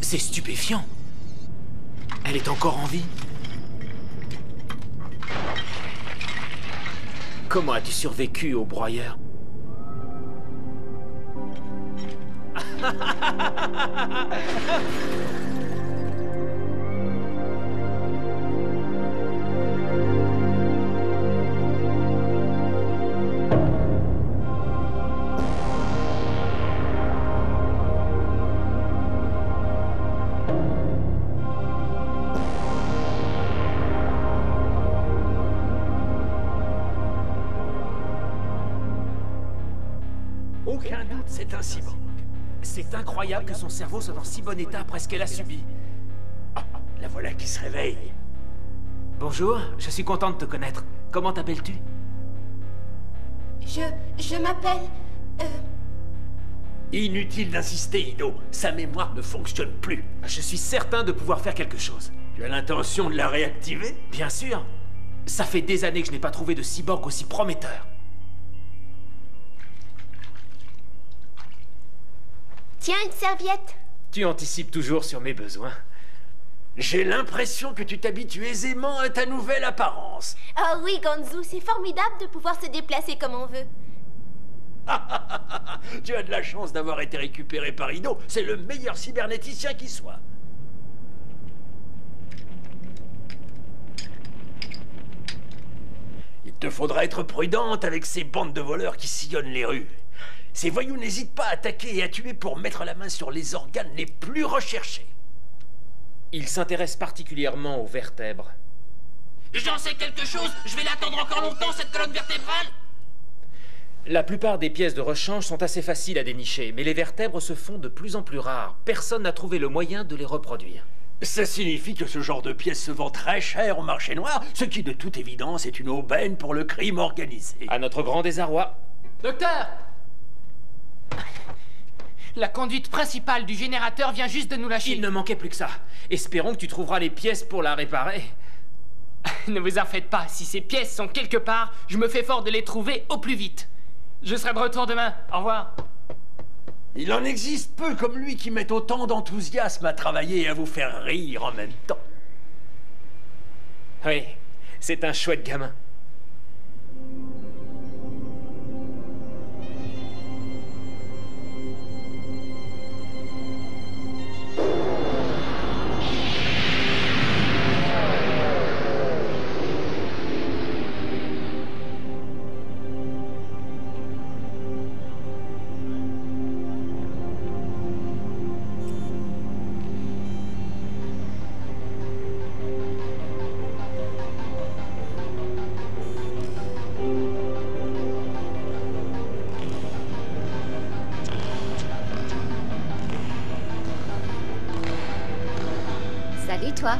C'est stupéfiant. Elle est encore en vie. Comment as-tu survécu au broyeur? Aucun doute, c'est un cyborg. C'est incroyable que son cerveau soit dans si bon état après ce qu'elle a subi. La voilà qui se réveille. Bonjour, je suis content de te connaître. Comment t'appelles-tu? Je m'appelle... Inutile d'insister, Ido. Sa mémoire ne fonctionne plus. Je suis certain de pouvoir faire quelque chose. Tu as l'intention de la réactiver? Bien sûr. Ça fait des années que je n'ai pas trouvé de cyborg aussi prometteur. Tiens, une serviette. Tu anticipes toujours sur mes besoins. J'ai l'impression que tu t'habitues aisément à ta nouvelle apparence. Oh oui, Gonzu, c'est formidable de pouvoir se déplacer comme on veut. Tu as de la chance d'avoir été récupéré par Ido. C'est le meilleur cybernéticien qui soit. Il te faudra être prudente avec ces bandes de voleurs qui sillonnent les rues. Ces voyous n'hésitent pas à attaquer et à tuer pour mettre la main sur les organes les plus recherchés. Ils s'intéressent particulièrement aux vertèbres. J'en sais quelque chose. Je vais l'attendre encore longtemps, cette colonne vertébrale. La plupart des pièces de rechange sont assez faciles à dénicher, mais les vertèbres se font de plus en plus rares. Personne n'a trouvé le moyen de les reproduire. Ça signifie que ce genre de pièces se vend très cher au marché noir, ce qui de toute évidence est une aubaine pour le crime organisé. À notre grand désarroi. Docteur! La conduite principale du générateur vient juste de nous lâcher. Il ne manquait plus que ça. Espérons que tu trouveras les pièces pour la réparer. Ne vous en faites pas, si ces pièces sont quelque part, je me fais fort de les trouver au plus vite. Je serai de retour demain. Au revoir. Il en existe peu comme lui qui mettent autant d'enthousiasme à travailler et à vous faire rire en même temps. Oui, c'est un chouette gamin. Salut, toi.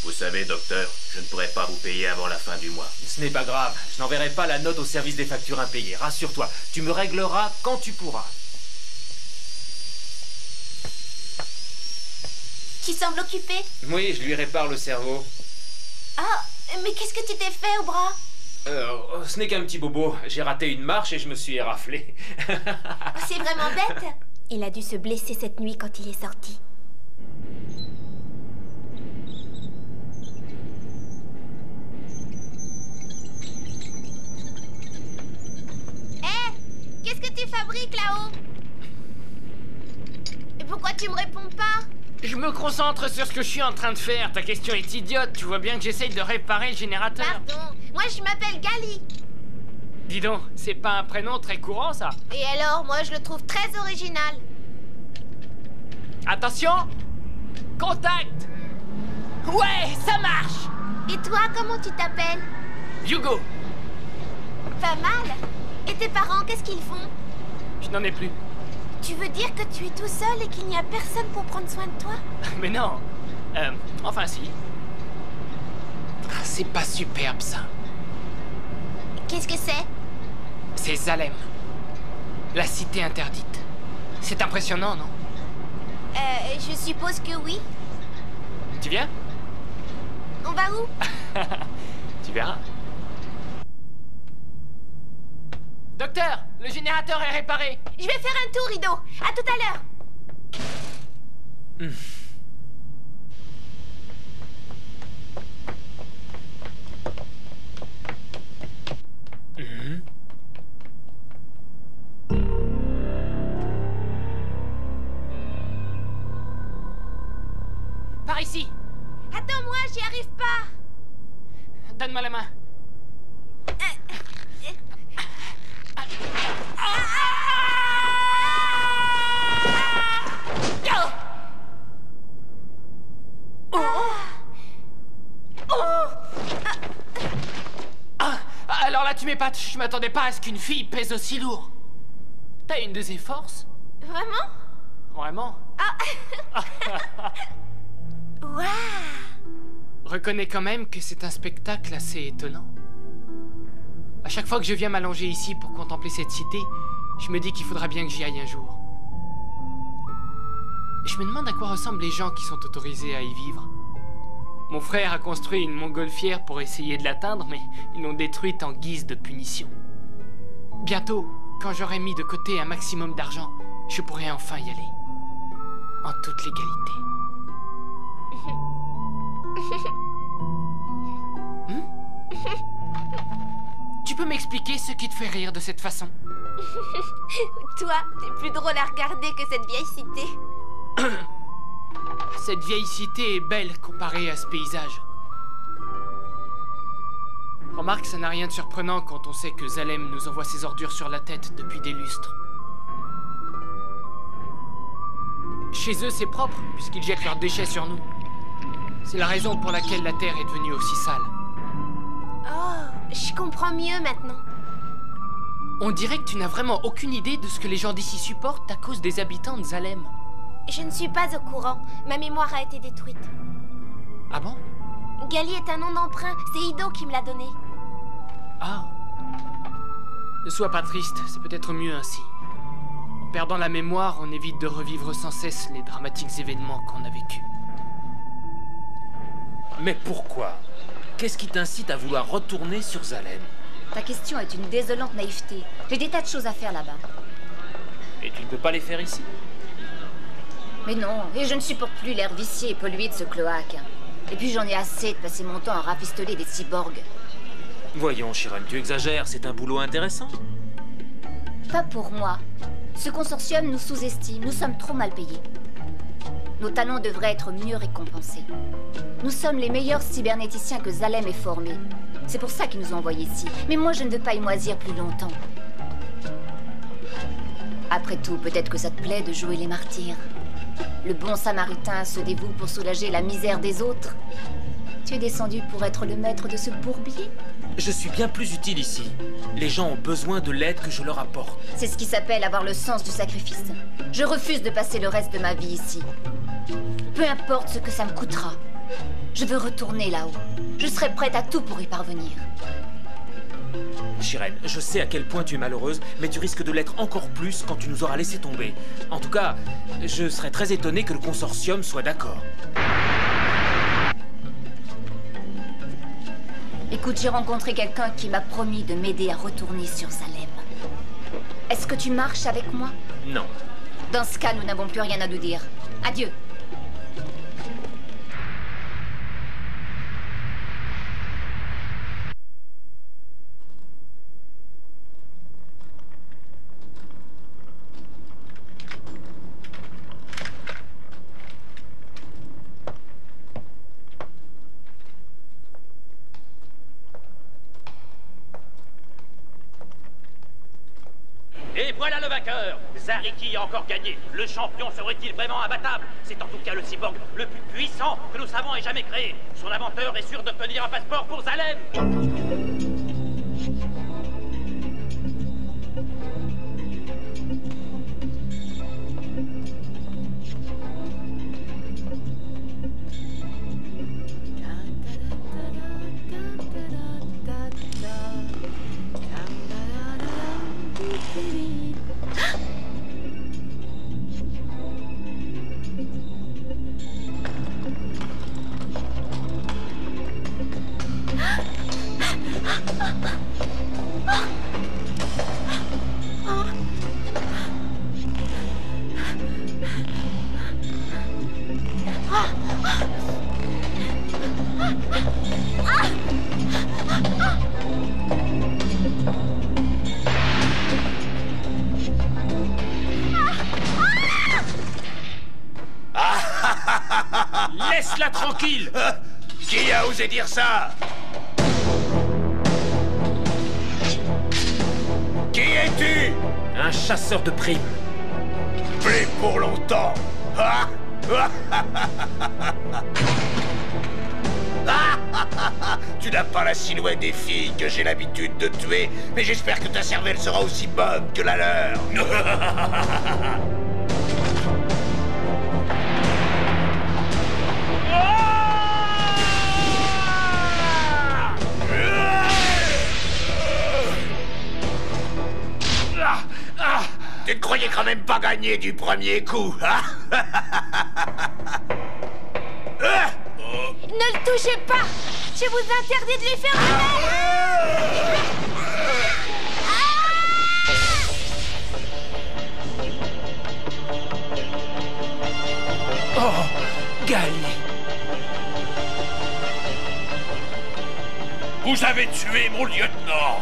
Vous savez, docteur, je ne pourrai pas vous payer avant la fin du mois. Ce n'est pas grave. Je n'enverrai pas la note au service des factures impayées. Rassure-toi, tu me régleras quand tu pourras. Tu sembles occupé. Oui, je lui répare le cerveau. Ah, mais qu'est-ce que tu t'es fait au bras? Ce n'est qu'un petit bobo. J'ai raté une marche et je me suis éraflé. C'est vraiment bête. Il a dû se blesser cette nuit quand il est sorti. Qu'est-ce que tu fabriques là-haut? Et pourquoi tu me réponds pas? Je me concentre sur ce que je suis en train de faire. Ta question est idiote. Tu vois bien que j'essaye de réparer le générateur. Pardon, moi je m'appelle Gali. Dis donc, c'est pas un prénom très courant, ça? Et alors, moi je le trouve très original. Attention! Contact! Ouais, ça marche! Et toi, comment tu t'appelles? Hugo! Pas mal. Et tes parents, qu'est-ce qu'ils font? Je n'en ai plus. Tu veux dire que tu es tout seul et qu'il n'y a personne pour prendre soin de toi? Mais non. Enfin si. Ah, c'est pas superbe ça. Qu'est-ce que c'est? C'est Zalem. La cité interdite. C'est impressionnant, non? Je suppose que oui. Tu viens? On va où? Tu verras. Docteur, le générateur est réparé. Je vais faire un tour, Rideau. À tout à l'heure. Par ici. Attends-moi, j'y arrive pas. Donne-moi la main. Alors là, tu m'épates. Je m'attendais pas à ce qu'une fille pèse aussi lourd. T'as une de ses forces? Vraiment? Vraiment? Waouh! Reconnais quand même que c'est un spectacle assez étonnant. À chaque fois que je viens m'allonger ici pour contempler cette cité, je me dis qu'il faudra bien que j'y aille un jour. Je me demande à quoi ressemblent les gens qui sont autorisés à y vivre. Mon frère a construit une montgolfière pour essayer de l'atteindre, mais ils l'ont détruite en guise de punition. Bientôt, quand j'aurai mis de côté un maximum d'argent, je pourrai enfin y aller. En toute légalité. Tu peux m'expliquer ce qui te fait rire de cette façon? Toi, t'es plus drôle à regarder que cette vieille cité. Cette vieille cité est belle comparée à ce paysage. Remarque, ça n'a rien de surprenant quand on sait que Zalem nous envoie ses ordures sur la tête depuis des lustres. Chez eux, c'est propre, puisqu'ils jettent leurs déchets sur nous. C'est la raison pour laquelle la Terre est devenue aussi sale. Oh, je comprends mieux maintenant. On dirait que tu n'as vraiment aucune idée de ce que les gens d'ici supportent à cause des habitants de Zalem. Je ne suis pas au courant. Ma mémoire a été détruite. Ah bon? Gali est un nom d'emprunt. C'est Ido qui me l'a donné. Ah. Ne sois pas triste, c'est peut-être mieux ainsi. En perdant la mémoire, on évite de revivre sans cesse les dramatiques événements qu'on a vécus. Mais pourquoi? Qu'est-ce qui t'incite à vouloir retourner sur Zalem? Ta question est une désolante naïveté. J'ai des tas de choses à faire là-bas. Et tu ne peux pas les faire ici? Mais non, et je ne supporte plus l'air vicié et pollué de ce cloaque. Et puis j'en ai assez de passer mon temps à rafistoler des cyborgs. Voyons, Chiron, tu exagères, c'est un boulot intéressant. Pas pour moi. Ce consortium nous sous-estime, nous sommes trop mal payés. Nos talents devraient être mieux récompensés. Nous sommes les meilleurs cybernéticiens que Zalem ait formés. C'est pour ça qu'ils nous ont envoyés ici. Mais moi, je ne veux pas y moisir plus longtemps. Après tout, peut-être que ça te plaît de jouer les martyrs. Le bon samaritain se dévoue pour soulager la misère des autres. Tu es descendu pour être le maître de ce bourbier? Je suis bien plus utile ici. Les gens ont besoin de l'aide que je leur apporte. C'est ce qui s'appelle avoir le sens du sacrifice. Je refuse de passer le reste de ma vie ici. Peu importe ce que ça me coûtera. Je veux retourner là-haut. Je serai prête à tout pour y parvenir. Chiren, je sais à quel point tu es malheureuse, mais tu risques de l'être encore plus quand tu nous auras laissé tomber. En tout cas, je serais très étonné que le consortium soit d'accord. Écoute, j'ai rencontré quelqu'un qui m'a promis de m'aider à retourner sur Zalem. Est-ce que tu marches avec moi? Non. Dans ce cas, nous n'avons plus rien à nous dire. Adieu. Et voilà le vainqueur. Zariki a encore gagné. Le champion serait-il vraiment imbattable? C'est en tout cas le cyborg le plus puissant que nous savons ait jamais créé. Son inventeur est sûr d'obtenir un passeport pour Zalem. Laisse-la tranquille! Qui a osé dire ça? Qui es-tu? Un chasseur de primes. Plus pour longtemps. Tu n'as pas la silhouette des filles que j'ai l'habitude de tuer, mais j'espère que ta cervelle sera aussi bonne que la leur. Tu ne croyais quand même pas gagner du premier coup, hein? Ne le touchez pas! Je vous interdis de lui faire du mal! Oh, Gali! Vous avez tué mon lieutenant!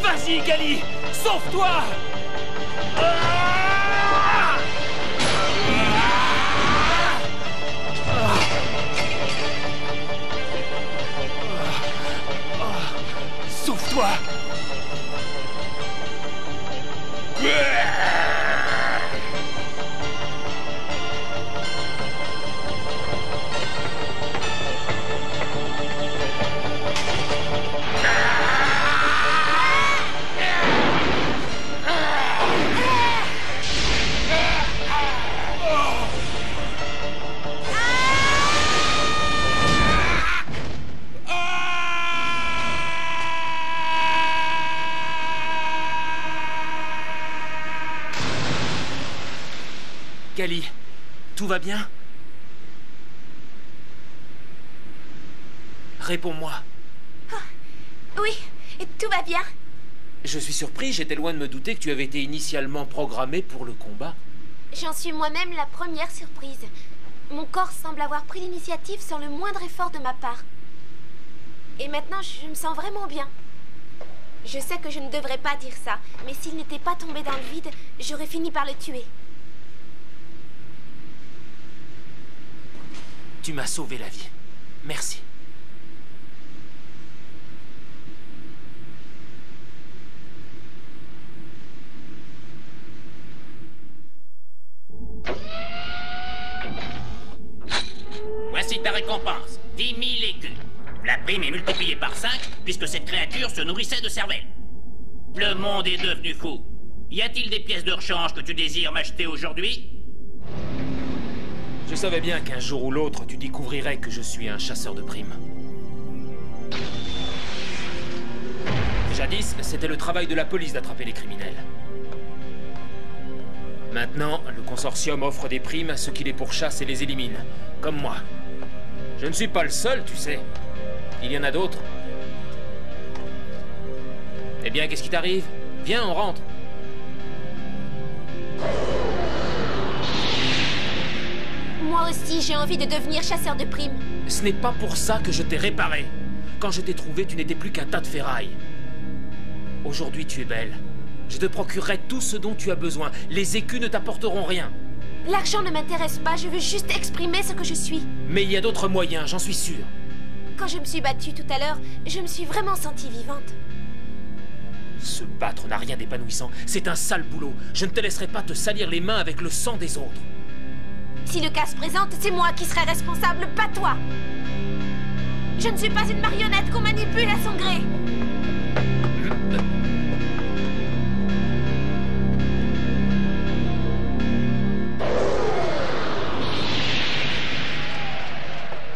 Vas-y, Gali! Sauve-toi! Sauve-toi! Gali, tout va bien? Réponds-moi. Oui, tout va bien. Je suis surpris, j'étais loin de me douter que tu avais été initialement programmé pour le combat. J'en suis moi-même la première surprise. Mon corps semble avoir pris l'initiative sans le moindre effort de ma part. Et maintenant, je me sens vraiment bien. Je sais que je ne devrais pas dire ça, mais s'il n'était pas tombé dans le vide, j'aurais fini par le tuer. Tu m'as sauvé la vie. Merci. Voici ta récompense, 10 000 écus. La prime est multipliée par 5, puisque cette créature se nourrissait de cervelle. Le monde est devenu fou. Y a-t-il des pièces de rechange que tu désires m'acheter aujourd'hui? Je savais bien qu'un jour ou l'autre, tu découvrirais que je suis un chasseur de primes. Jadis, c'était le travail de la police d'attraper les criminels. Maintenant, le consortium offre des primes à ceux qui les pourchassent et les éliminent, comme moi. Je ne suis pas le seul, tu sais. Il y en a d'autres. Eh bien, qu'est-ce qui t'arrive? Viens, on rentre. Moi aussi, j'ai envie de devenir chasseur de primes. Ce n'est pas pour ça que je t'ai réparé. Quand je t'ai trouvé, tu n'étais plus qu'un tas de ferraille. Aujourd'hui, tu es belle. Je te procurerai tout ce dont tu as besoin. Les écus ne t'apporteront rien. L'argent ne m'intéresse pas, je veux juste exprimer ce que je suis. Mais il y a d'autres moyens, j'en suis sûr. Quand je me suis battue tout à l'heure, je me suis vraiment sentie vivante. Se battre n'a rien d'épanouissant. C'est un sale boulot. Je ne te laisserai pas te salir les mains avec le sang des autres. Si le cas se présente, c'est moi qui serai responsable, pas toi. Je ne suis pas une marionnette qu'on manipule à son gré.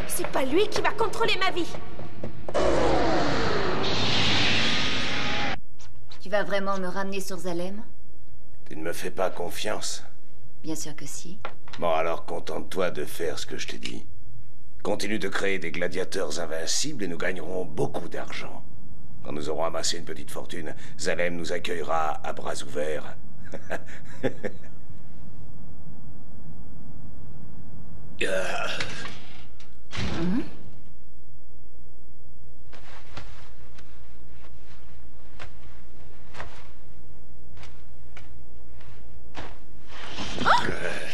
C'est pas lui qui va contrôler ma vie. Tu vas vraiment me ramener sur Zalem? Tu ne me fais pas confiance. Bien sûr que si. Bon, alors contente-toi de faire ce que je t'ai dit. Continue de créer des gladiateurs invincibles et nous gagnerons beaucoup d'argent. Quand nous aurons amassé une petite fortune, Zalem nous accueillera à bras ouverts.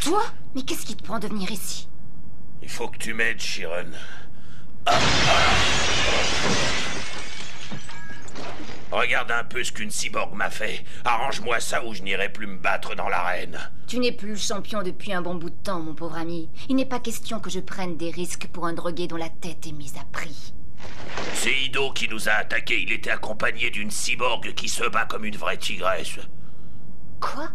Toi? Mais qu'est-ce qui te prend de venir ici? Il faut que tu m'aides, Chiron. Regarde un peu ce qu'une cyborg m'a fait. Arrange-moi ça ou je n'irai plus me battre dans l'arène. Tu n'es plus champion depuis un bon bout de temps, mon pauvre ami. Il n'est pas question que je prenne des risques pour un drogué dont la tête est mise à prix. C'est Ido qui nous a attaqués. Il était accompagné d'une cyborg qui se bat comme une vraie tigresse. Quoi?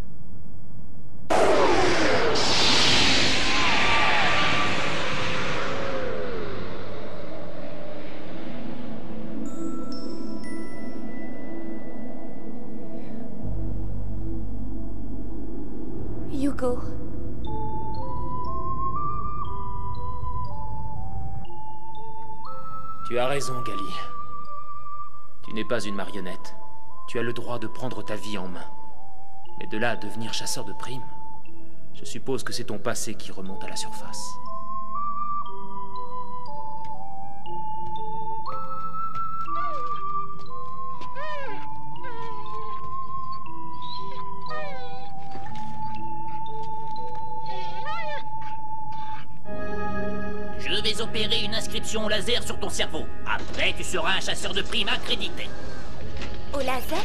Hugo. Tu as raison, Gali. Tu n'es pas une marionnette. Tu as le droit de prendre ta vie en main. Mais de là à devenir chasseur de primes, je suppose que c'est ton passé qui remonte à la surface. Je vais opérer une inscription au laser sur ton cerveau. Après, tu seras un chasseur de primes accrédité. Au laser?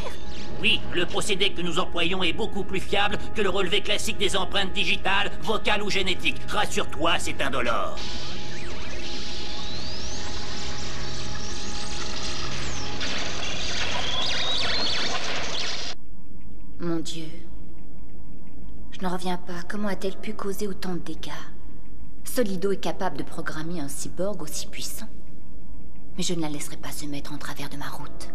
Oui, le procédé que nous employons est beaucoup plus fiable que le relevé classique des empreintes digitales, vocales ou génétiques. Rassure-toi, c'est indolore. Mon Dieu. Je n'en reviens pas. Comment a-t-elle pu causer autant de dégâts? Solido est capable de programmer un cyborg aussi puissant. Mais je ne la laisserai pas se mettre en travers de ma route.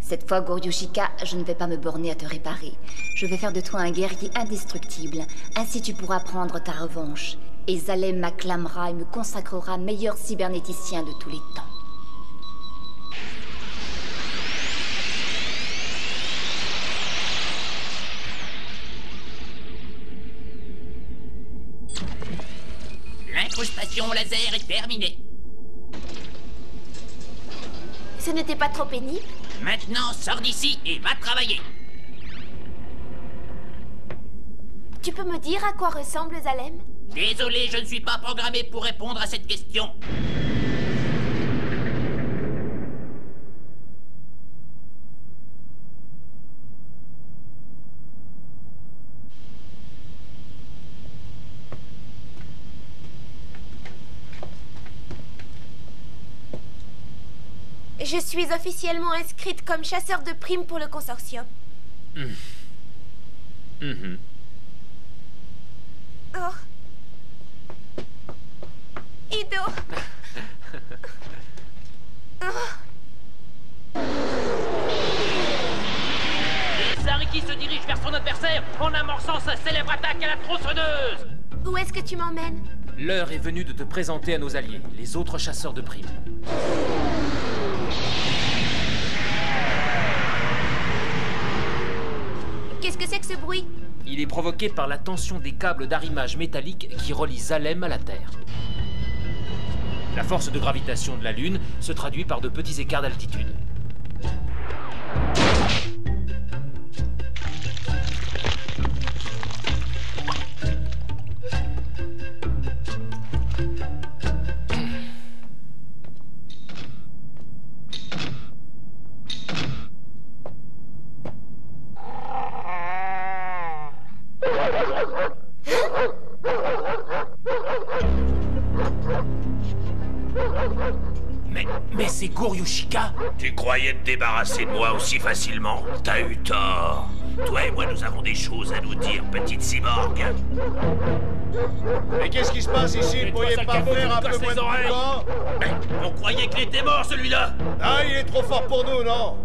Cette fois, Goryoshika, je ne vais pas me borner à te réparer. Je vais faire de toi un guerrier indestructible. Ainsi tu pourras prendre ta revanche. Et Zalem m'acclamera et me consacrera meilleur cybernéticien de tous les temps. L'incrustation laser est terminée. Ce n'était pas trop pénible? Maintenant, sors d'ici et va travailler. Tu peux me dire à quoi ressemble Zalem? Désolé, je ne suis pas programmé pour répondre à cette question. Je suis officiellement inscrite comme chasseur de primes pour le consortium. Oh. Ido. Et Zariki se dirige vers son adversaire en amorçant sa célèbre attaque à la tronçonneuse. Où est-ce que tu m'emmènes? L'heure est venue de te présenter à nos alliés, les autres chasseurs de primes. Qu'est-ce que c'est que ce bruit? Il est provoqué par la tension des câbles d'arrimage métallique qui relient Zalem à la Terre. La force de gravitation de la Lune se traduit par de petits écarts d'altitude. Mais c'est Goryoshika! Tu croyais te débarrasser de moi aussi facilement? T'as eu tort. Toi et moi, nous avons des choses à nous dire, petite cyborg. Mais qu'est-ce qui se passe ici? Vous pourriez pas faire un peu moins de boucan? Mais on croyait qu'il était mort, celui-là. Ah, il est trop fort pour nous, non?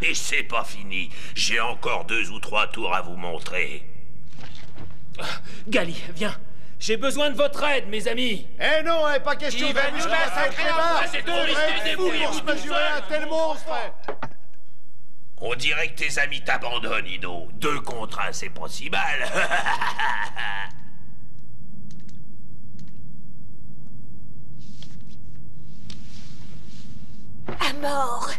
Et c'est pas fini. J'ai encore 2 ou 3 tours à vous montrer. Gali, viens. J'ai besoin de votre aide, mes amis. Eh non, pas question de va nous mettre un créneau. C'est trop risqué, fou pour se mesurer à un tel monstre. On dirait que tes amis t'abandonnent, Ido. 2 contre 1, c'est pas si mal. À mort.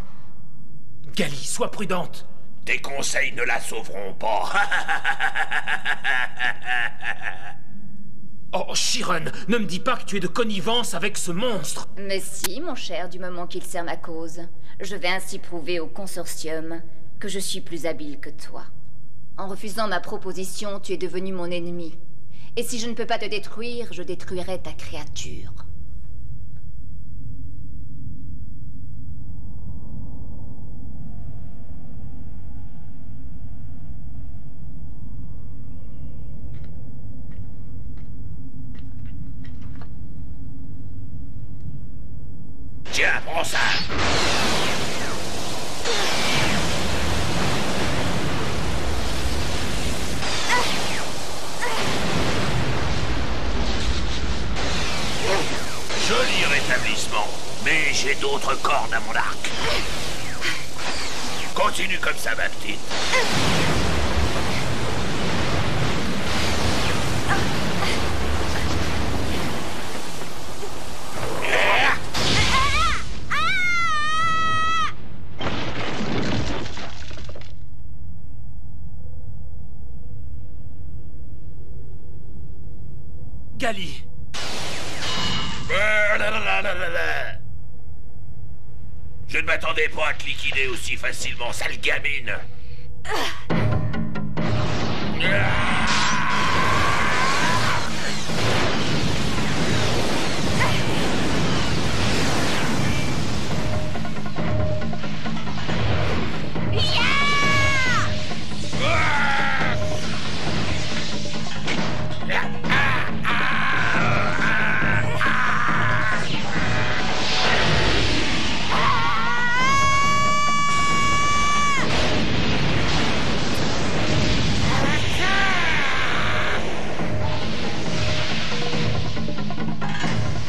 Gali, sois prudente. Tes conseils ne la sauveront pas. Oh, Chiron, ne me dis pas que tu es de connivence avec ce monstre. Mais si, mon cher, du moment qu'il sert ma cause. Je vais ainsi prouver au consortium que je suis plus habile que toi. En refusant ma proposition, tu es devenu mon ennemi. Et si je ne peux pas te détruire, je détruirai ta créature. Tiens, prends ça. Joli rétablissement, mais j'ai d'autres cordes à mon arc. Continue comme ça, ma petite. Gali. Je ne m'attendais pas à te liquider aussi facilement, sale gamine.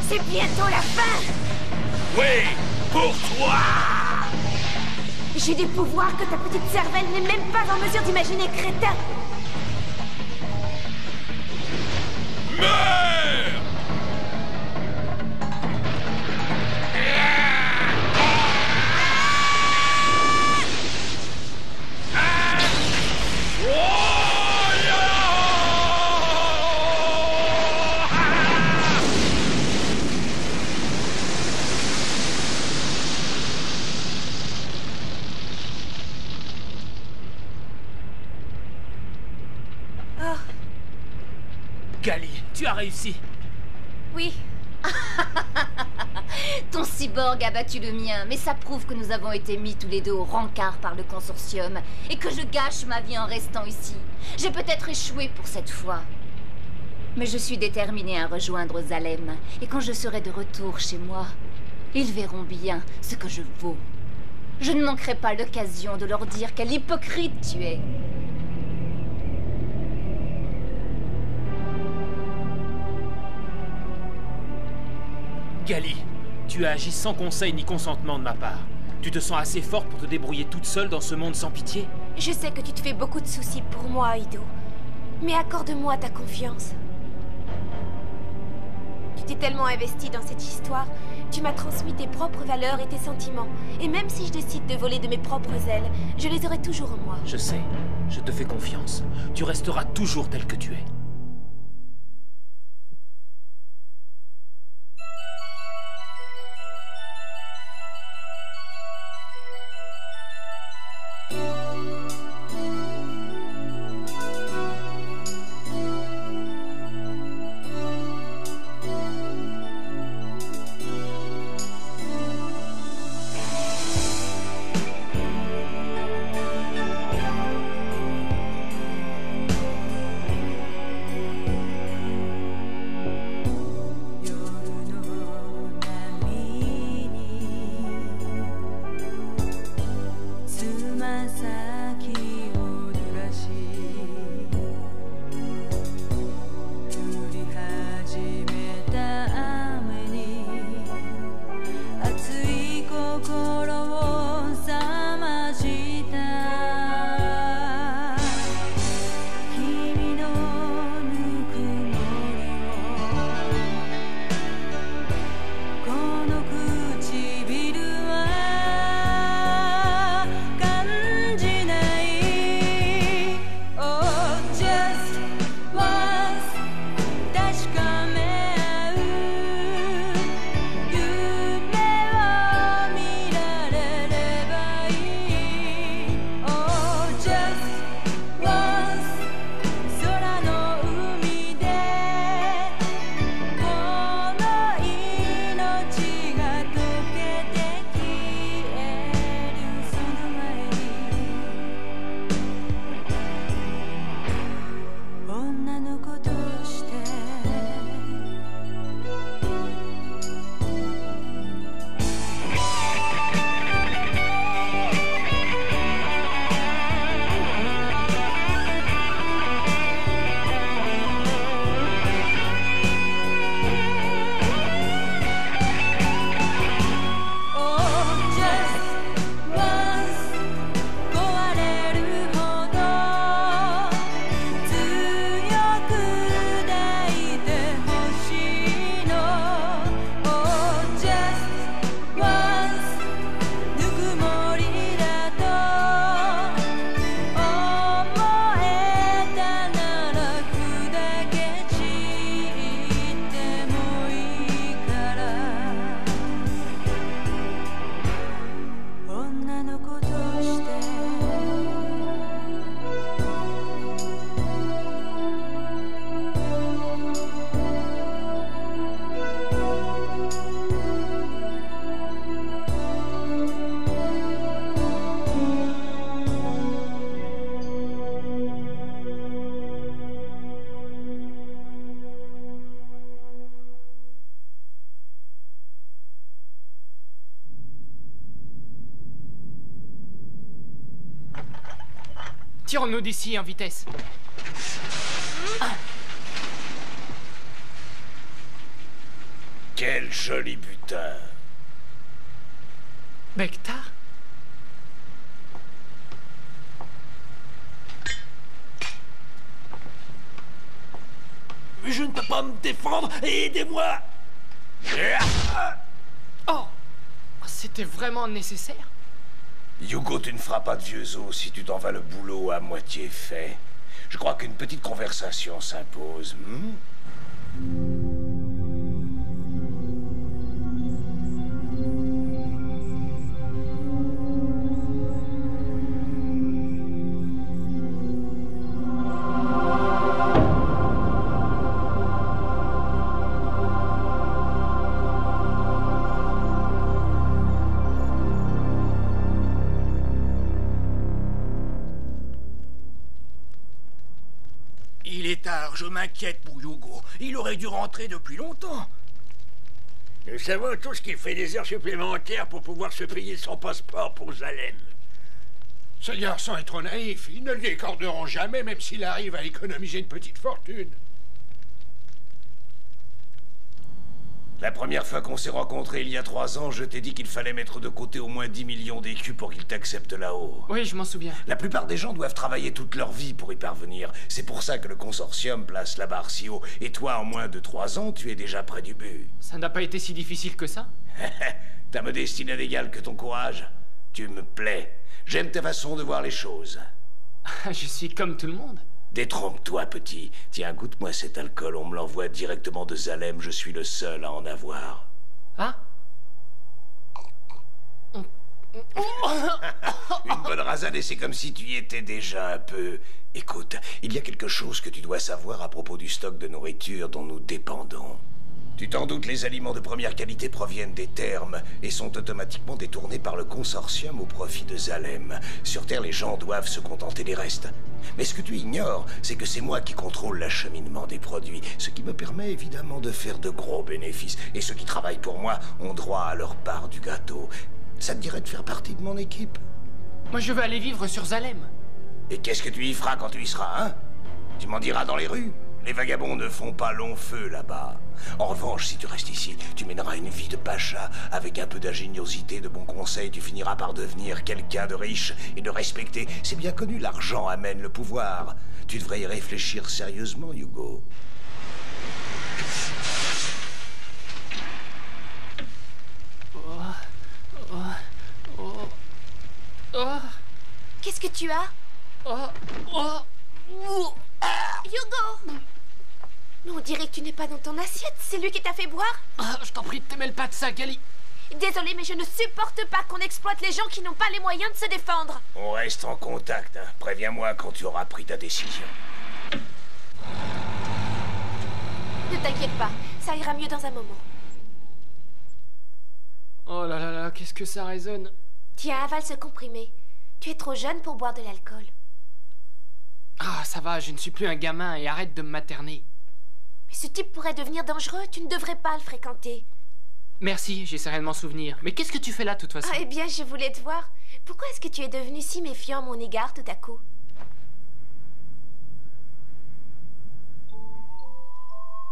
C'est bientôt la fin. Oui, pour toi. J'ai des pouvoirs que ta petite cervelle n'est même pas en mesure d'imaginer, crétin. Meurs. Gali, tu as réussi. Oui. Ton cyborg a battu le mien, mais ça prouve que nous avons été mis tous les deux au rencard par le consortium et que je gâche ma vie en restant ici. J'ai peut-être échoué pour cette fois. Mais je suis déterminée à rejoindre Zalem, et quand je serai de retour chez moi, ils verront bien ce que je vaux. Je ne manquerai pas l'occasion de leur dire quel hypocrite tu es. Gali, tu as agi sans conseil ni consentement de ma part. Tu te sens assez forte pour te débrouiller toute seule dans ce monde sans pitié? Je sais que tu te fais beaucoup de soucis pour moi, Ido. Mais accorde-moi ta confiance. Tu t'es tellement investi dans cette histoire. Tu m'as transmis tes propres valeurs et tes sentiments. Et même si je décide de voler de mes propres ailes, je les aurai toujours en moi. Je sais, je te fais confiance. Tu resteras toujours tel que tu es. Tirons-nous d'ici en vitesse. Quel joli butin. Bektar? Je ne peux pas me défendre, aidez-moi! Oh! C'était vraiment nécessaire? Hugo, tu ne feras pas de vieux os si tu t'en vas le boulot à moitié fait. Je crois qu'une petite conversation s'impose. Il est tard, je m'inquiète pour Hugo. Il aurait dû rentrer depuis longtemps. Nous savons tous qu'il fait des heures supplémentaires pour pouvoir se payer son passeport pour Zalem. Ce garçon est trop naïf. Ils ne lui accorderont jamais, même s'il arrive à économiser une petite fortune. La première fois qu'on s'est rencontrés il y a 3 ans, je t'ai dit qu'il fallait mettre de côté au moins 10 millions d'écus pour qu'ils t'acceptent là-haut. Oui, je m'en souviens. La plupart des gens doivent travailler toute leur vie pour y parvenir. C'est pour ça que le consortium place la barre si haut. Et toi, en moins de 3 ans, tu es déjà près du but. Ça n'a pas été si difficile que ça? Ta modestie n'a d'égal que ton courage. Tu me plais. J'aime ta façon de voir les choses. Je suis comme tout le monde. Détrompe-toi, petit. Tiens, goûte-moi cet alcool. On me l'envoie directement de Zalem. Je suis le seul à en avoir. Ah? Une bonne rasade et c'est comme si tu y étais déjà un peu. Écoute, il y a quelque chose que tu dois savoir à propos du stock de nourriture dont nous dépendons. Tu t'en doutes, les aliments de première qualité proviennent des thermes et sont automatiquement détournés par le consortium au profit de Zalem. Sur Terre, les gens doivent se contenter des restes. Mais ce que tu ignores, c'est que c'est moi qui contrôle l'acheminement des produits, ce qui me permet évidemment de faire de gros bénéfices. Et ceux qui travaillent pour moi ont droit à leur part du gâteau. Ça te dirait de faire partie de mon équipe? Moi, je veux aller vivre sur Zalem. Et qu'est-ce que tu y feras quand tu y seras, hein? Tu m'en diras dans les rues? Les vagabonds ne font pas long feu là-bas. En revanche, si tu restes ici, tu mèneras une vie de pacha. Avec un peu d'ingéniosité, de bons conseils, tu finiras par devenir quelqu'un de riche et de respecté. C'est bien connu, l'argent amène le pouvoir. Tu devrais y réfléchir sérieusement, Hugo. Qu'est-ce que tu as? Hugo! On dirait que tu n'es pas dans ton assiette. C'est lui qui t'a fait boire? Je t'en prie, te mêle pas de ça, Gali. Désolée, mais je ne supporte pas qu'on exploite les gens qui n'ont pas les moyens de se défendre. On reste en contact, hein. Préviens-moi quand tu auras pris ta décision. Ne t'inquiète pas, ça ira mieux dans un moment. Oh là là là, qu'est-ce que ça résonne. Tiens, avale ce comprimé. Tu es trop jeune pour boire de l'alcool. Ah, ça va, je ne suis plus un gamin et arrête de me materner. Mais ce type pourrait devenir dangereux, tu ne devrais pas le fréquenter. Merci, j'essaierai de m'en souvenir. Mais qu'est-ce que tu fais là, de toute façon? Ah, eh bien, je voulais te voir. Pourquoi est-ce que tu es devenu si méfiant à mon égard tout à coup?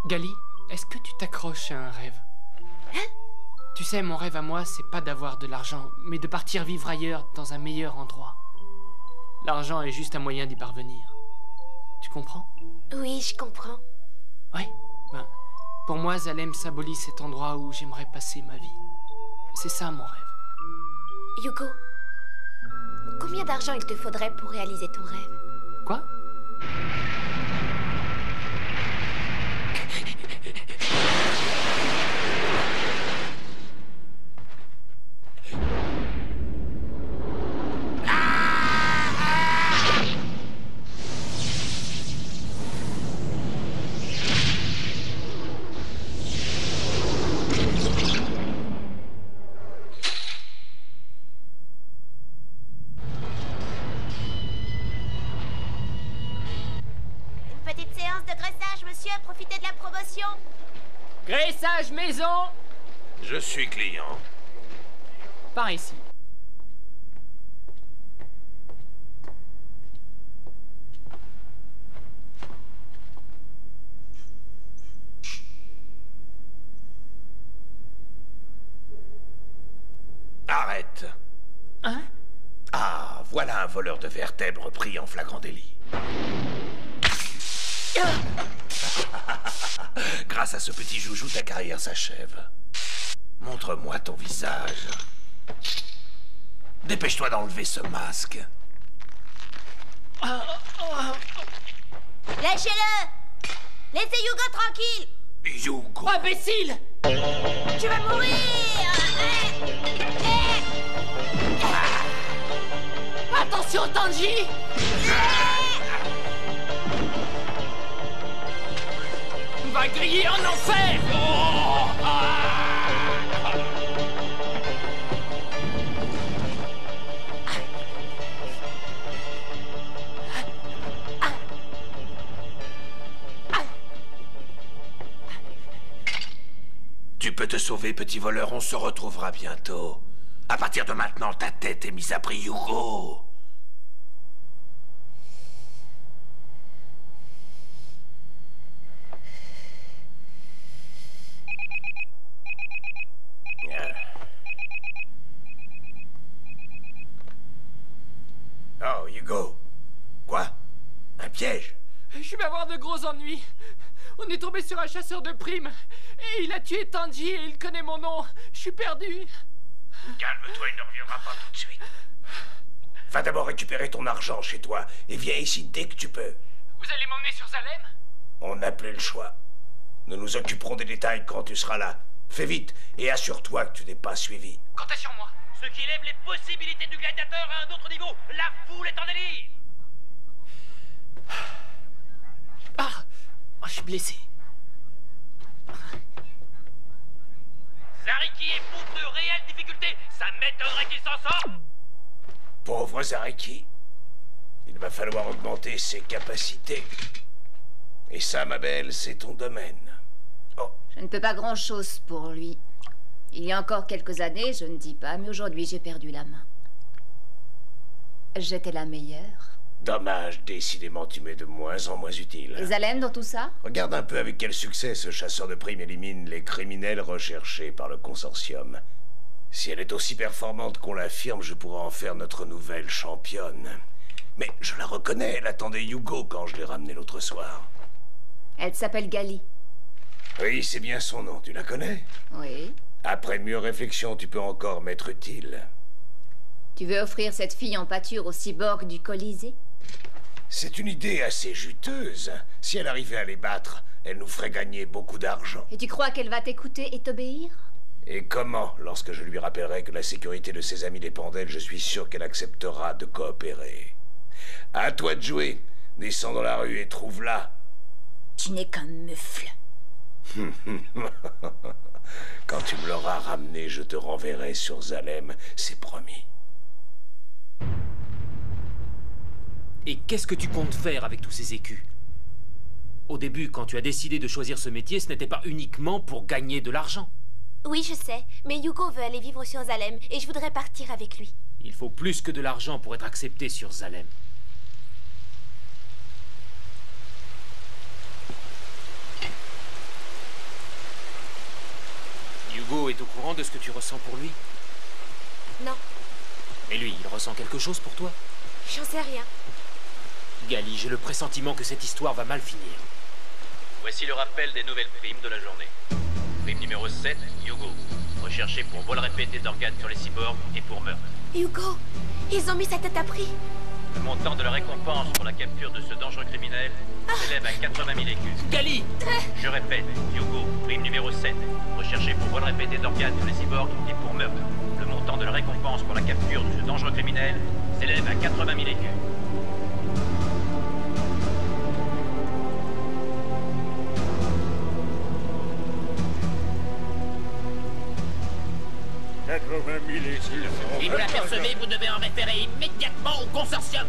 Gali, est-ce que tu t'accroches à un rêve? Hein? Tu sais, mon rêve à moi, c'est pas d'avoir de l'argent, mais de partir vivre ailleurs, dans un meilleur endroit. L'argent est juste un moyen d'y parvenir. Tu comprends? Oui, je comprends. Oui, ben, pour moi, Zalem symbolise cet endroit où j'aimerais passer ma vie. C'est ça, mon rêve. Hugo, combien d'argent il te faudrait pour réaliser ton rêve? Quoi? Profitez de la promotion. Graissage maison. Je suis client. Par ici. Arrête. Hein? Ah, voilà un voleur de vertèbres pris en flagrant délit. Grâce à ce petit joujou, ta carrière s'achève. Montre-moi ton visage. Dépêche-toi d'enlever ce masque. Lâchez-le! Laissez Hugo tranquille! Hugo. Imbécile! Tu vas mourir! Attention, Tanji! On va griller en enfer! Tu peux te sauver, petit voleur, on se retrouvera bientôt. À partir de maintenant, ta tête est mise à prix, Hugo. Oh, Hugo. Quoi? Un piège? Je vais avoir de gros ennuis. On est tombé sur un chasseur de primes. Et il a tué Tanji et il connaît mon nom. Je suis perdu. Calme-toi, il ne reviendra pas tout de suite. Va d'abord récupérer ton argent chez toi et viens ici dès que tu peux. Vous allez m'emmener sur Salem? On n'a plus le choix. Nous nous occuperons des détails quand tu seras là. Fais vite et assure-toi que tu n'es pas suivi. Comptez sur moi. Ce qui lève les possibilités du gladiateur à un autre niveau. La foule est en délire. Je suis blessé. Zariki éprouve de réelles difficultés. Ça m'étonnerait qu'il s'en sorte. Pauvre Zariki. Il va falloir augmenter ses capacités. Et ça, ma belle, c'est ton domaine. Oh, Je ne peux pas grand-chose pour lui. Il y a encore quelques années, je ne dis pas, mais aujourd'hui j'ai perdu la main. J'étais la meilleure. dommage, décidément tu m'es de moins en moins utile. Et Zalem dans tout ça? Regarde un peu avec quel succès ce chasseur de primes élimine les criminels recherchés par le consortium. Si elle est aussi performante qu'on l'affirme, je pourrais en faire notre nouvelle championne. Mais je la reconnais, elle attendait Hugo quand je l'ai ramenée l'autre soir. Elle s'appelle Gali. Oui, c'est bien son nom, tu la connais? Oui. Après mûre réflexion, tu peux encore m'être utile. Tu veux offrir cette fille en pâture au cyborg du Colisée? C'est une idée assez juteuse. Si elle arrivait à les battre, elle nous ferait gagner beaucoup d'argent. Et tu crois qu'elle va t'écouter et t'obéir? Et comment, lorsque je lui rappellerai que la sécurité de ses amis dépend d'elle, je suis sûr qu'elle acceptera de coopérer. À toi de jouer. Descends dans la rue et trouve-la. Tu n'es qu'un mufle. Quand tu me l'auras ramené, je te renverrai sur Zalem, c'est promis. Et qu'est-ce que tu comptes faire avec tous ces écus? Au début, quand tu as décidé de choisir ce métier, ce n'était pas uniquement pour gagner de l'argent. Oui, je sais, mais Hugo veut aller vivre sur Zalem et je voudrais partir avec lui. Il faut plus que de l'argent pour être accepté sur Zalem. Hugo est au courant de ce que tu ressens pour lui? Non, Mais lui, il ressent quelque chose pour toi? j'en sais rien. Gali, j'ai le pressentiment que cette histoire va mal finir. Voici le rappel des nouvelles primes de la journée. Prime numéro 7, Hugo. Recherché pour vol répété d'organes sur les cyborgs et pour meurtre. Hugo, ils ont mis sa tête à prix. Le montant de la récompense pour la capture de ce dangereux criminel s'élève à 80 000 écus. Gali! Je répète, Hugo, prime numéro 7. Recherché pour vol répété d'organes sur les cyborgs et pour meurtre. Le montant de la récompense pour la capture de ce dangereux criminel s'élève à 80 000 écus. Si vous l'apercevez, vous devez en référer immédiatement au consortium.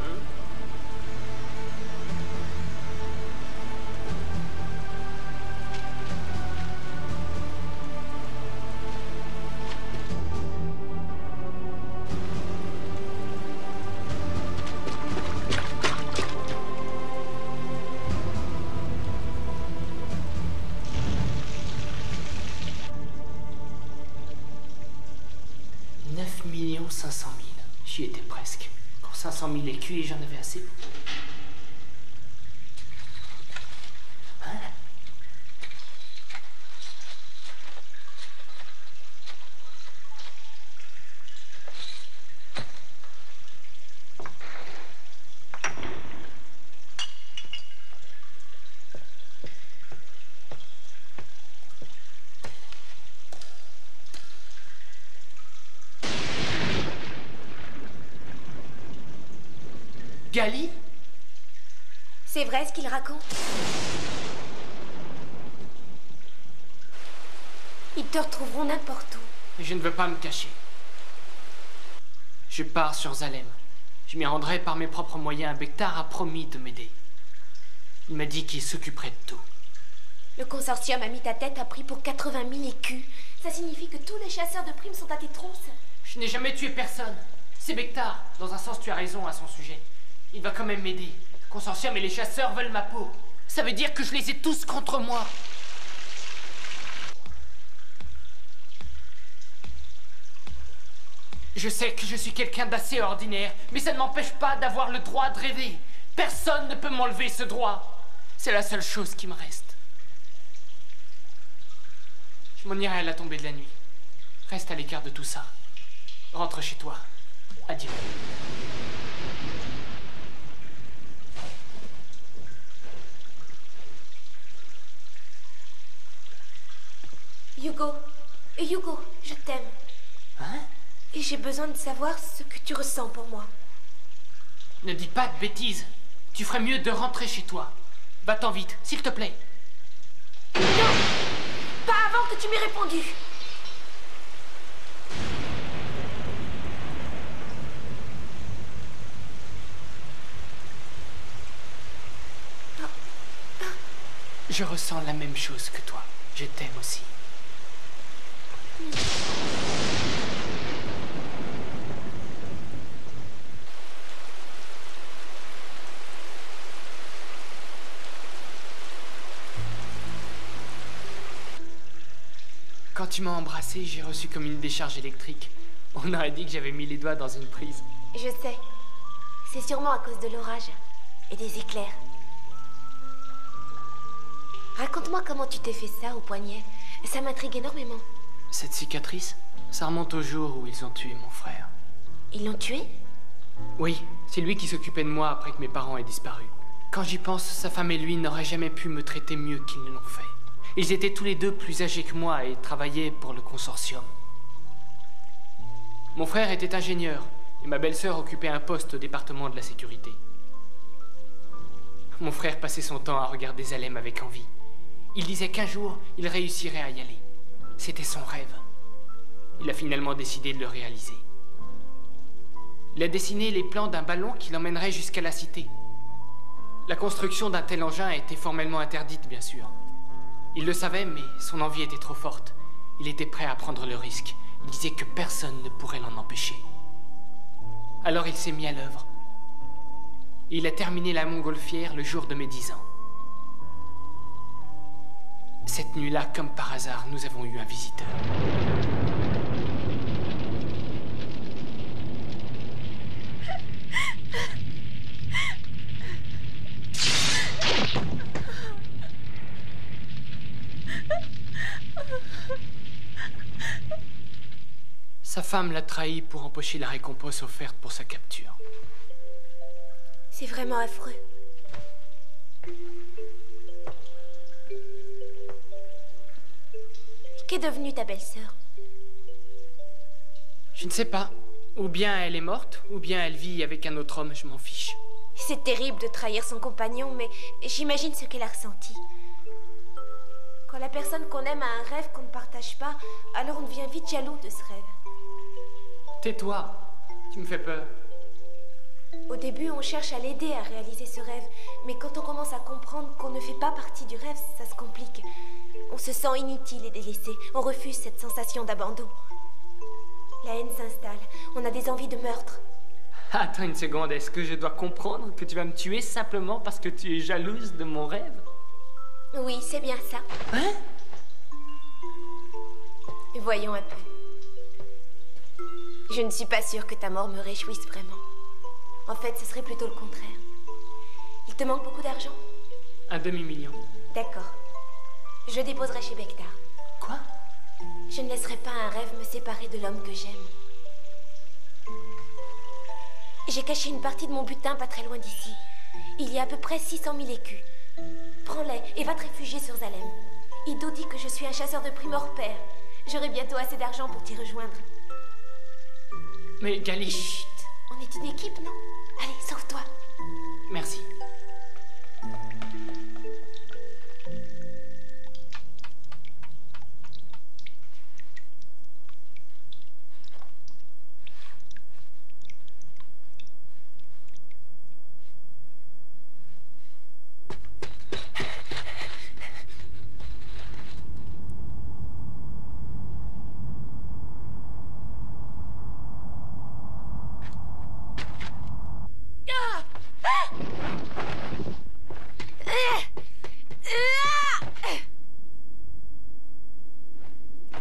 500 000. J'y étais presque. Encore 500 000 écus et j'en avais assez. Hein? Gali? C'est vrai ce qu'il raconte? Ils te retrouveront n'importe où. Je ne veux pas me cacher. Je pars sur Zalem. Je m'y rendrai par mes propres moyens. Bektar a promis de m'aider. Il m'a dit qu'il s'occuperait de tout. Le consortium a mis ta tête à prix pour 80 000 écus. Ça signifie que tous les chasseurs de primes sont à tes trousses. Je n'ai jamais tué personne. C'est Bektar. Dans un sens, tu as raison à son sujet. Il va quand même m'aider. Le consortium et les chasseurs veulent ma peau. Ça veut dire que je les ai tous contre moi. Je sais que je suis quelqu'un d'assez ordinaire, mais ça ne m'empêche pas d'avoir le droit de rêver. Personne ne peut m'enlever ce droit. C'est la seule chose qui me reste. Je m'en irai à la tombée de la nuit. Reste à l'écart de tout ça. Rentre chez toi. Adieu. Hugo, je t'aime. Hein? Et j'ai besoin de savoir ce que tu ressens pour moi. Ne dis pas de bêtises. Tu ferais mieux de rentrer chez toi. Va-t'en vite, s'il te plaît. Non! Pas avant que tu m'aies répondu. Je ressens la même chose que toi. Je t'aime aussi. Quand tu m'as embrassé, j'ai reçu comme une décharge électrique. On aurait dit que j'avais mis les doigts dans une prise. Je sais. C'est sûrement à cause de l'orage et des éclairs. Raconte-moi comment tu t'es fait ça au poignet. Ça m'intrigue énormément. Cette cicatrice, ça remonte au jour où ils ont tué mon frère. Ils l'ont tué? Oui, c'est lui qui s'occupait de moi après que mes parents aient disparu. Quand j'y pense, sa femme et lui n'auraient jamais pu me traiter mieux qu'ils ne l'ont fait. Ils étaient tous les deux plus âgés que moi et travaillaient pour le consortium. Mon frère était ingénieur et ma belle-sœur occupait un poste au département de la sécurité. Mon frère passait son temps à regarder Zalem avec envie. Il disait qu'un jour, il réussirait à y aller. C'était son rêve. Il a finalement décidé de le réaliser. Il a dessiné les plans d'un ballon qui l'emmènerait jusqu'à la cité. La construction d'un tel engin était formellement interdite, bien sûr. Il le savait, mais son envie était trop forte. Il était prêt à prendre le risque. Il disait que personne ne pourrait l'en empêcher. Alors il s'est mis à l'œuvre. Il a terminé la montgolfière le jour de mes 10 ans. Cette nuit-là, comme par hasard, nous avons eu un visiteur. Sa femme l'a trahi pour empocher la récompense offerte pour sa capture. C'est vraiment affreux. Qu'est devenue ta belle-sœur? Je ne sais pas. Ou bien elle est morte, ou bien elle vit avec un autre homme, je m'en fiche. C'est terrible de trahir son compagnon, mais j'imagine ce qu'elle a ressenti. Quand la personne qu'on aime a un rêve qu'on ne partage pas, alors on devient vite jaloux de ce rêve. Tais-toi, tu me fais peur. Au début, on cherche à l'aider à réaliser ce rêve, mais quand on commence à comprendre qu'on ne fait pas partie du rêve, ça se complique. On se sent inutile et délaissé, on refuse cette sensation d'abandon. La haine s'installe, on a des envies de meurtre. Attends une seconde, est-ce que je dois comprendre que tu vas me tuer simplement parce que tu es jalouse de mon rêve? Oui, c'est bien ça. Hein? Voyons un peu. Je ne suis pas sûre que ta mort me réjouisse vraiment. En fait, ce serait plutôt le contraire. Il te manque beaucoup d'argent? Un demi-million. D'accord. Je déposerai chez Bektar. Quoi? Je ne laisserai pas un rêve me séparer de l'homme que j'aime. J'ai caché une partie de mon butin pas très loin d'ici. Il y a à peu près 600 000 écus. Prends-les et va te réfugier sur Zalem. Ido dit que je suis un chasseur de primes hors pair. J'aurai bientôt assez d'argent pour t'y rejoindre. Mais Gali... Chut! On est une équipe, non? Allez, sauve-toi. Merci.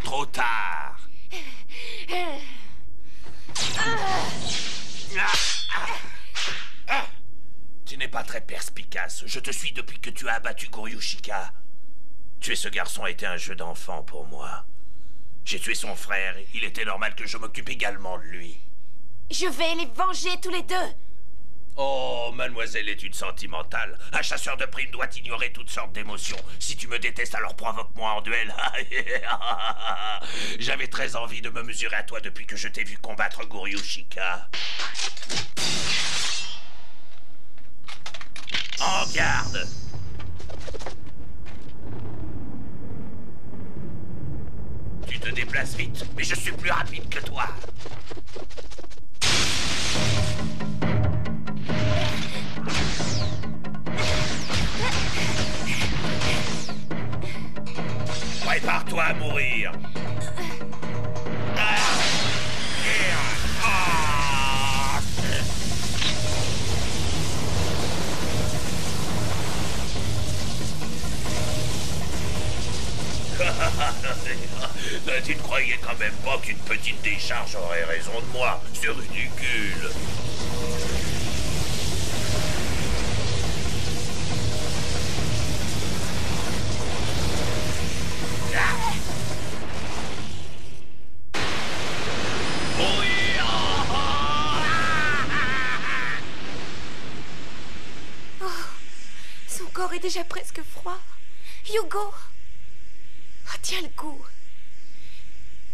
Trop tard. Tu n'es pas très perspicace. Je te suis depuis que tu as abattu Goryushika. Tuer ce garçon a été un jeu d'enfant pour moi. J'ai tué son frère. Il était normal que je m'occupe également de lui. Je vais les venger tous les deux. Oh, mademoiselle est une sentimentale. Un chasseur de primes doit ignorer toutes sortes d'émotions. Si tu me détestes, alors provoque-moi en duel. J'avais très envie de me mesurer à toi depuis que je t'ai vu combattre Goryushika. En garde! Tu te déplaces vite, mais je suis plus rapide que toi. Prépare-toi à mourir. Tu ne croyais quand même pas qu'une petite décharge aurait raison de moi? C'est ridicule. Oh, son corps est déjà presque froid. Hugo! Oh, tiens le coup.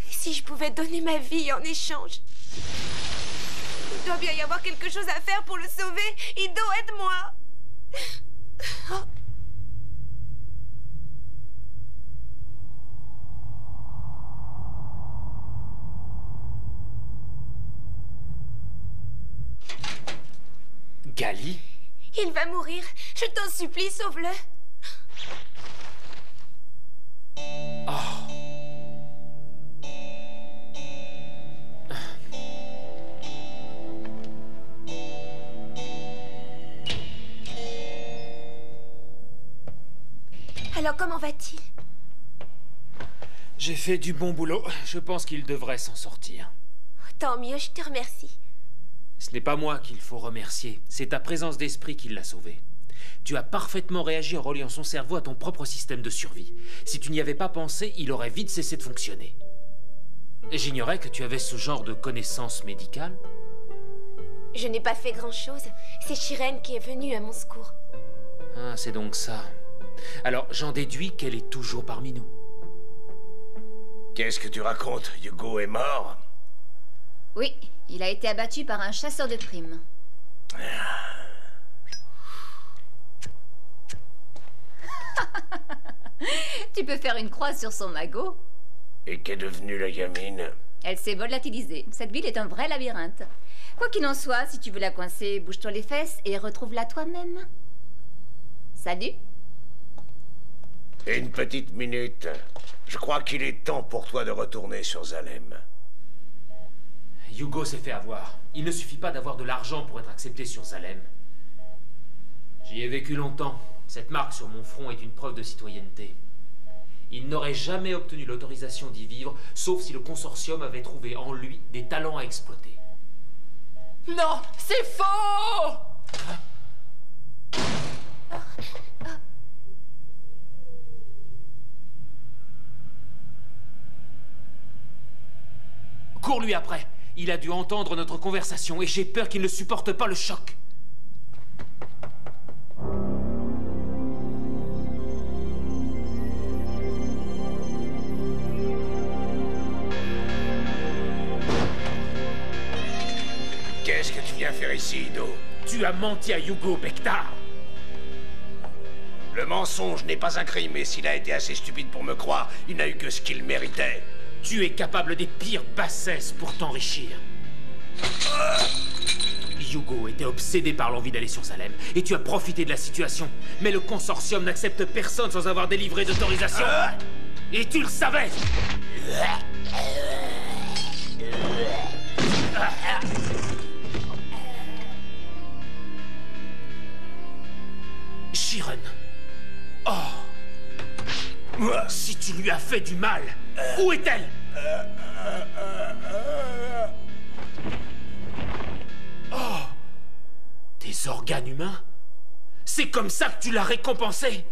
Et si je pouvais donner ma vie en échange? Il doit bien y avoir quelque chose à faire pour le sauver. Ido, aide-moi. Oh. Gali? Il va mourir. Je t'en supplie, sauve-le. Alors, comment va-t-il? J'ai fait du bon boulot. Je pense qu'il devrait s'en sortir. Tant mieux, je te remercie. Ce n'est pas moi qu'il faut remercier. C'est ta présence d'esprit qui l'a sauvé. Tu as parfaitement réagi en reliant son cerveau à ton propre système de survie. Si tu n'y avais pas pensé, il aurait vite cessé de fonctionner. J'ignorais que tu avais ce genre de connaissances médicales. Je n'ai pas fait grand-chose. C'est Shiren qui est venue à mon secours. Ah, c'est donc ça. Alors, j'en déduis qu'elle est toujours parmi nous. Qu'est-ce que tu racontes? Hugo est mort? Oui, il a été abattu par un chasseur de primes. Tu peux faire une croix sur son magot. Et qu'est devenue la gamine? Elle s'est volatilisée. Cette ville est un vrai labyrinthe. Quoi qu'il en soit, si tu veux la coincer, bouge-toi les fesses et retrouve-la toi-même. Salut. Une petite minute. Je crois qu'il est temps pour toi de retourner sur Zalem. Hugo s'est fait avoir. Il ne suffit pas d'avoir de l'argent pour être accepté sur Zalem. J'y ai vécu longtemps. Cette marque sur mon front est une preuve de citoyenneté. Il n'aurait jamais obtenu l'autorisation d'y vivre, sauf si le consortium avait trouvé en lui des talents à exploiter. Non, c'est faux! Cours-lui après. Il a dû entendre notre conversation et j'ai peur qu'il ne supporte pas le choc. Qu'est-ce que tu viens faire ici, Ido? Tu as menti à Hugo, Bektar. Le mensonge n'est pas un crime, et s'il a été assez stupide pour me croire, il n'a eu que ce qu'il méritait. Tu es capable des pires bassesses pour t'enrichir. Hugo était obsédé par l'envie d'aller sur Salem, et tu as profité de la situation. Mais le consortium n'accepte personne sans avoir délivré d'autorisation. Et tu le savais! Chiron. Oh! Si tu lui as fait du mal, où est-elle? Oh! Tes organes humains? C'est comme ça que tu l'as récompensé?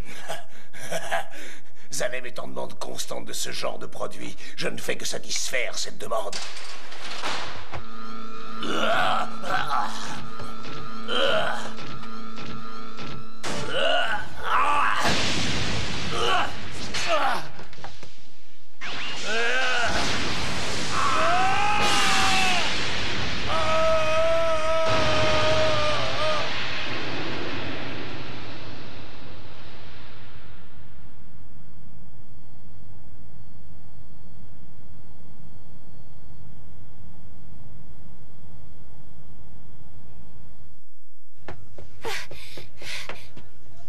Zalem est en demande constante de ce genre de produit. Je ne fais que satisfaire cette demande.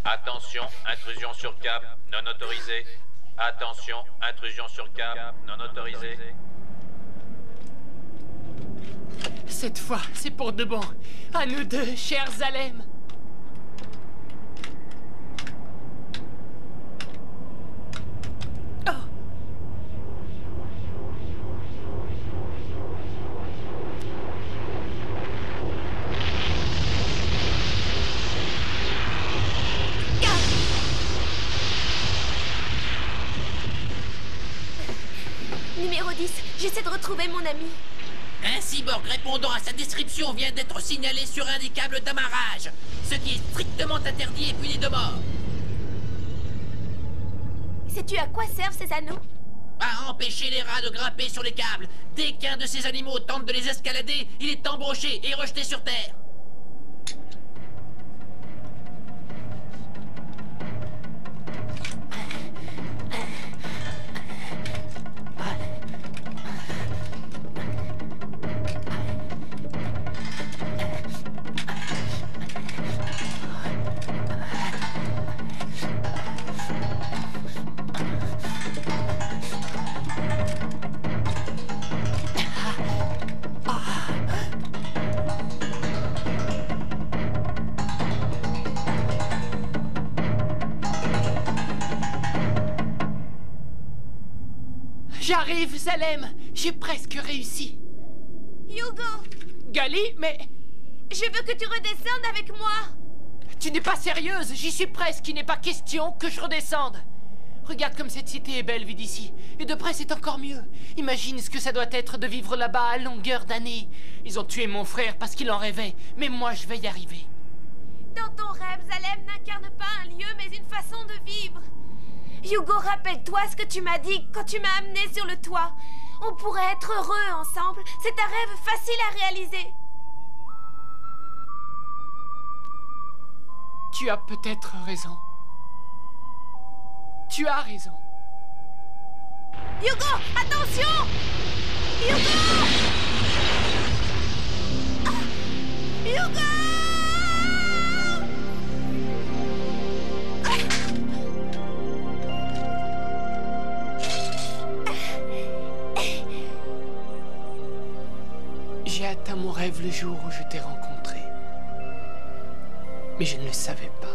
Attention, intrusion sur cap, non autorisée. Attention, intrusion sur cap, non autorisée. Cette fois, c'est pour de bon. À nous deux, cher Zalem. Numéro 10, j'essaie de retrouver mon ami. Un cyborg répondant à sa description vient d'être signalé sur un des câbles d'amarrage, ce qui est strictement interdit et puni de mort. Sais-tu à quoi servent ces anneaux? À empêcher les rats de grimper sur les câbles. Dès qu'un de ces animaux tente de les escalader, il est embroché et rejeté sur terre. J'arrive, Zalem. J'ai presque réussi. Hugo! Gali, mais... Je veux que tu redescendes avec moi! Tu n'es pas sérieuse, j'y suis presque, il n'est pas question que je redescende. Regarde comme cette cité est belle vue d'ici. Et de près, c'est encore mieux. Imagine ce que ça doit être de vivre là-bas à longueur d'années. Ils ont tué mon frère parce qu'il en rêvait, mais moi, je vais y arriver. Dans ton rêve, Zalem n'incarne pas un lieu, mais une façon de vivre. Hugo, rappelle-toi ce que tu m'as dit quand tu m'as amené sur le toit. On pourrait être heureux ensemble. C'est un rêve facile à réaliser. Tu as peut-être raison. Tu as raison. Hugo, attention! Hugo! Ah! Hugo! J'ai atteint mon rêve le jour où je t'ai rencontré. Mais je ne le savais pas.